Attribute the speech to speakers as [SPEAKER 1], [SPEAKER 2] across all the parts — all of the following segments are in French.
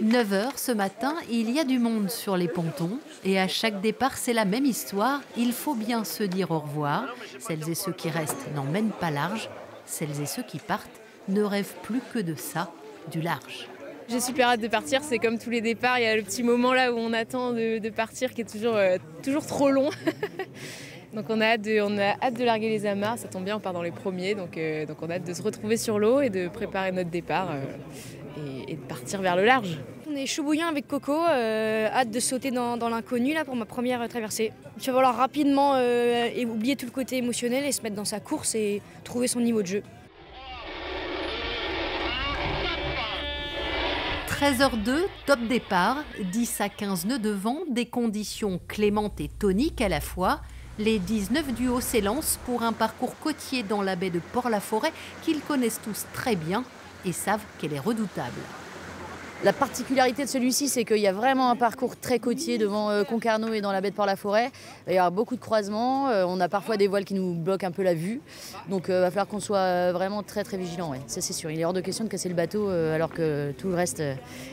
[SPEAKER 1] 9 h ce matin, il y a du monde sur les pontons et à chaque départ, c'est la même histoire. Il faut bien se dire au revoir. Celles et ceux qui restent n'emmènent pas large. Celles et ceux qui partent ne rêvent plus que de ça, du large.
[SPEAKER 2] J'ai super hâte de partir, c'est comme tous les départs, il y a le petit moment là où on attend de partir qui est toujours trop long. Donc on a hâte de larguer les amarres, ça tombe bien, on part dans les premiers, donc on a hâte de se retrouver sur l'eau et de préparer notre départ et de partir vers le large.
[SPEAKER 3] On est chaud bouillant avec Coco, hâte de sauter dans l'inconnu là pour ma première traversée. Il va falloir rapidement oublier tout le côté émotionnel et se mettre dans sa course et trouver son niveau de jeu.
[SPEAKER 1] 13h02, top départ, 10 à 15 nœuds de vent, des conditions clémentes et toniques à la fois. Les 19 du Haut s'élancent pour un parcours côtier dans la baie de Port-la-Forêt qu'ils connaissent tous très bien et savent qu'elle est redoutable.
[SPEAKER 4] La particularité de celui-ci, c'est qu'il y a vraiment un parcours très côtier devant Concarneau et dans la baie de Port-la-Forêt. Il y a beaucoup de croisements, on a parfois des voiles qui nous bloquent un peu la vue. Donc il va falloir qu'on soit vraiment très très vigilant, ouais. Ça c'est sûr. Il est hors de question de casser le bateau alors que tout le reste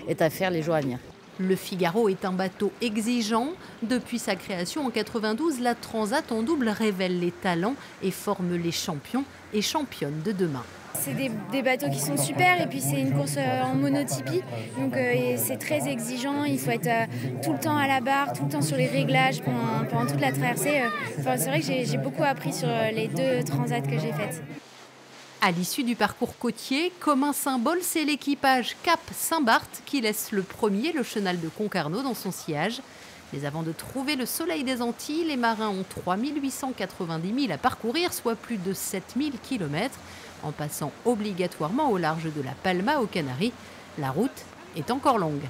[SPEAKER 4] est à faire les jours à venir.
[SPEAKER 1] Le Figaro est un bateau exigeant. Depuis sa création en 92, la Transat en double révèle les talents et forme les champions et championnes de demain.
[SPEAKER 3] C'est des bateaux qui sont super et puis c'est une course en monotypie, donc c'est très exigeant, il faut être tout le temps à la barre, tout le temps sur les réglages pendant toute la traversée. C'est vrai que j'ai beaucoup appris sur les 2 transats que j'ai faites.
[SPEAKER 1] À l'issue du parcours côtier, comme un symbole, c'est l'équipage Cap Saint-Barth qui laisse le premier le chenal de Concarneau dans son sillage. Mais avant de trouver le soleil des Antilles, les marins ont 3 890 milles à parcourir, soit plus de 7 000 km, en passant obligatoirement au large de la Palma aux Canaries. La route est encore longue.